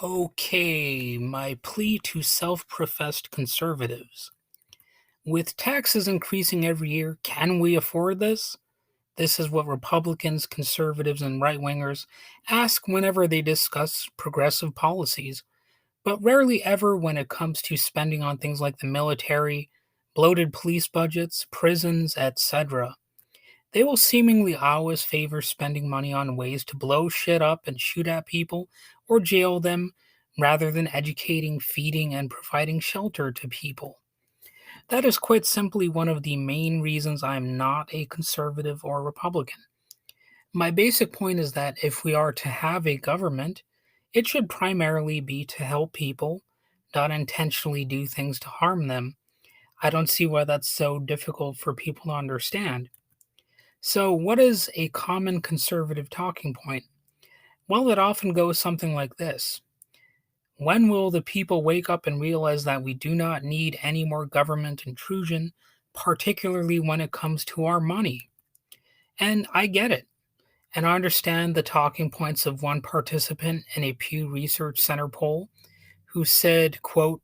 Okay, my plea to self-professed conservatives. With taxes increasing every year, can we afford this? This is what Republicans, conservatives, and right wingers ask whenever they discuss progressive policies, but rarely ever when it comes to spending on things like the military, bloated police budgets, prisons, etc. They will seemingly always favor spending money on ways to blow shit up and shoot at people or jail them rather than educating, feeding, and providing shelter to people. That is quite simply one of the main reasons I am not a conservative or Republican. My basic point is that if we are to have a government, it should primarily be to help people, not intentionally do things to harm them. I don't see why that's so difficult for people to understand. So, what is a common conservative talking point? Well, it often goes something like this: when will the people wake up and realize that we do not need any more government intrusion, particularly when it comes to our money? And I get it. And I understand the talking points of one participant in a Pew Research Center poll who said, quote,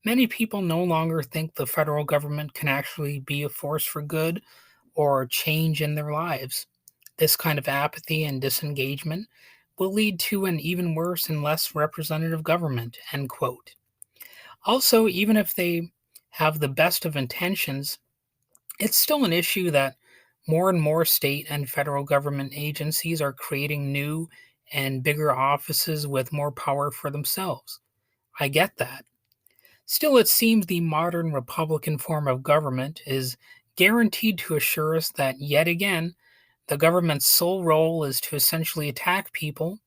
many people no longer think the federal government can actually be a force for good or change in their lives. This kind of apathy and disengagement will lead to an even worse and less representative government. End quote. Also, even if they have the best of intentions, it's still an issue that more and more state and federal government agencies are creating new and bigger offices with more power for themselves. I get that. Still, it seems the modern Republican form of government is guaranteed to assure us that, yet again, the government's sole role is to essentially attack people,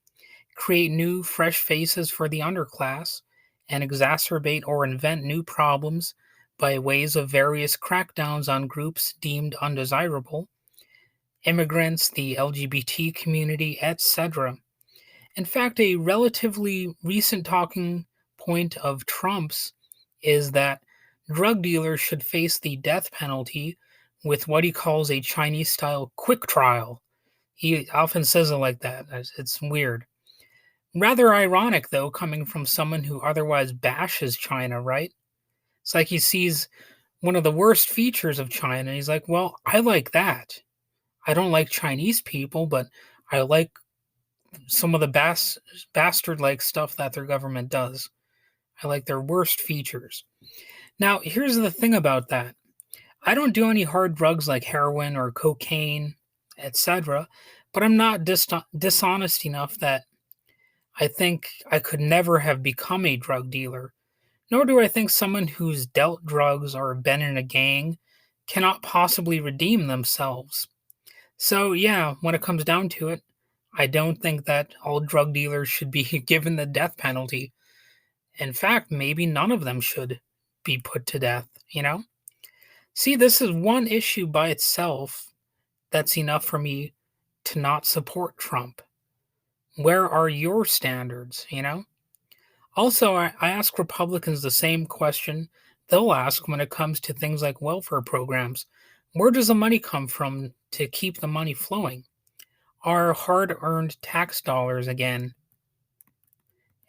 create new, fresh faces for the underclass, and exacerbate or invent new problems by ways of various crackdowns on groups deemed undesirable, immigrants, the LGBT community, etc. In fact, a relatively recent talking point of Trump's is that drug dealers should face the death penalty with what he calls a Chinese style quick trial. He often says it like that. It's weird. Rather ironic, though, coming from someone who otherwise bashes China, right? It's like he sees one of the worst features of China, and he's like, well, I like that. I don't like Chinese people, but I like some of the bastard like stuff that their government does. I like their worst features. Now, here's the thing about that: I don't do any hard drugs like heroin or cocaine, etc., but I'm not dishonest enough that I think I could never have become a drug dealer, nor do I think someone who's dealt drugs or been in a gang cannot possibly redeem themselves. So, yeah, when it comes down to it, I don't think that all drug dealers should be given the death penalty. In fact, maybe none of them should be put to death, you know? See, this is one issue by itself that's enough for me to not support Trump. Where are your standards, you know? Also, I ask Republicans the same question they'll ask when it comes to things like welfare programs. Where does the money come from to keep the money flowing? Our hard earned tax dollars again.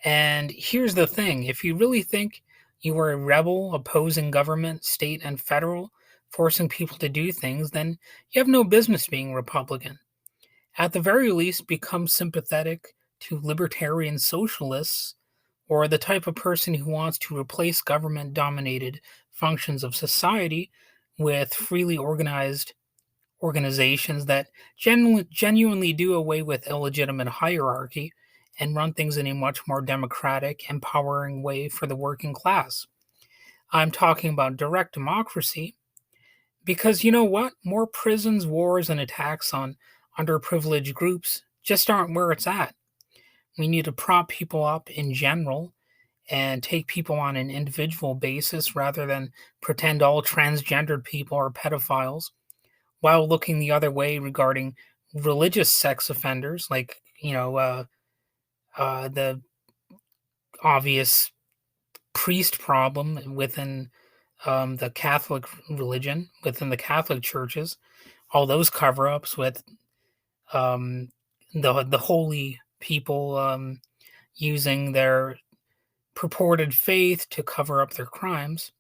And here's the thing: if you really think you are a rebel opposing government, state, and federal, forcing people to do things, then you have no business being Republican. At the very least, become sympathetic to libertarian socialists or the type of person who wants to replace government dominated functions of society with freely organized organizations that genuinely do away with illegitimate hierarchy and run things in a much more democratic, empowering way for the working class. I'm talking about direct democracy because you know what? More prisons, wars, and attacks on underprivileged groups just aren't where it's at. We need to prop people up in general and take people on an individual basis rather than pretend all transgendered people are pedophiles while looking the other way regarding religious sex offenders, like, the obvious priest problem within the Catholic religion, within the Catholic churches, all those cover ups with um, the holy people, using their purported faith to cover up their crimes.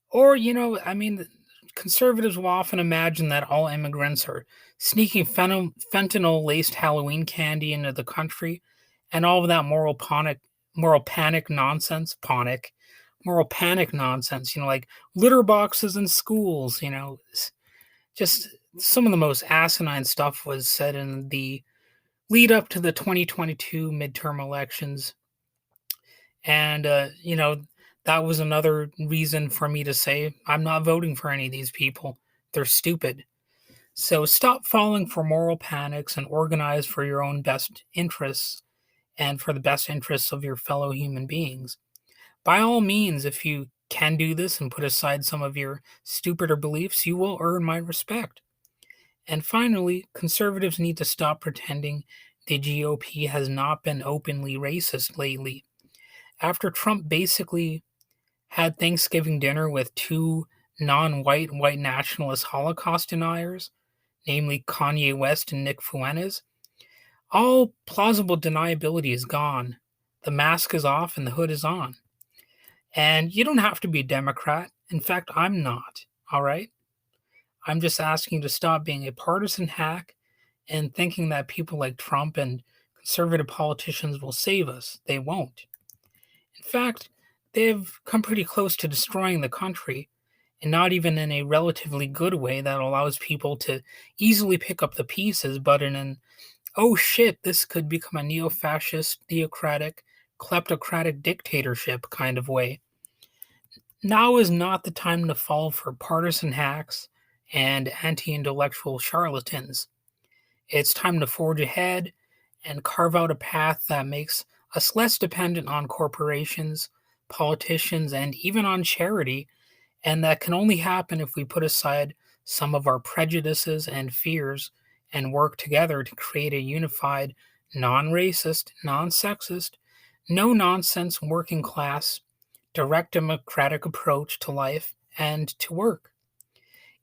Or, I mean, conservatives will often imagine that all immigrants are sneaking fentanyl laced Halloween candy into the country and all of that moral panic nonsense, moral panic nonsense, like litter boxes in schools, just some of the most asinine stuff was said in the lead up to the 2022 midterm elections. And, that was another reason for me to say I'm not voting for any of these people. They're stupid. So stop falling for moral panics and organize for your own best interests and for the best interests of your fellow human beings. By all means, if you can do this and put aside some of your stupider beliefs, you will earn my respect. And finally, conservatives need to stop pretending the GOP has not been openly racist lately. After Trump basically had Thanksgiving dinner with two non-white white nationalist Holocaust deniers, namely Kanye West and Nick Fuentes, all plausible deniability is gone. The mask is off and the hood is on. And you don't have to be a Democrat. In fact, I'm not. All right? I'm just asking you to stop being a partisan hack and thinking that people like Trump and conservative politicians will save us. They won't. In fact, they've come pretty close to destroying the country, and not even in a relatively good way that allows people to easily pick up the pieces, but in an oh shit, this could become a neo fascist, theocratic, kleptocratic dictatorship kind of way. Now is not the time to fall for partisan hacks and anti intellectual charlatans. It's time to forge ahead and carve out a path that makes us less dependent on corporations, politicians, and even on charity, and that can only happen if we put aside some of our prejudices and fears and work together to create a unified, non racist, non sexist, no nonsense working class, direct democratic approach to life and to work.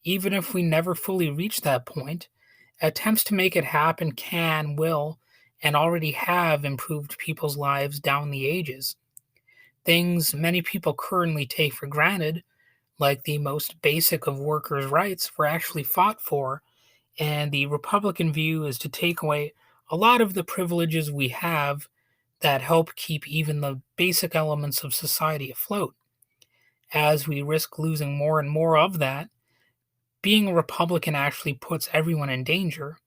Even if we never fully reach that point, attempts to make it happen can, will, and already have improved people's lives down the ages. Things many people currently take for granted, like the most basic of workers' rights, were actually fought for, and the Republican view is to take away a lot of the privileges we have that help keep even the basic elements of society afloat. As we risk losing more and more of that, being a Republican actually puts everyone in danger,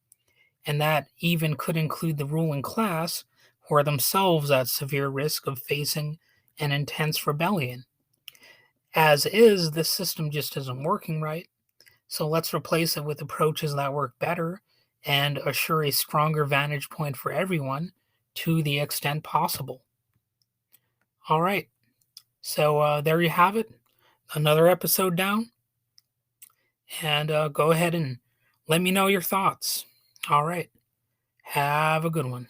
and that even could include the ruling class, who are themselves at severe risk of facing an intense rebellion. As is, this system just isn't working right, so let's replace it with approaches that work better and assure a stronger vantage point for everyone to the extent possible. All right, so there you have it, another episode down, and go ahead and let me know your thoughts. All right, have a good one.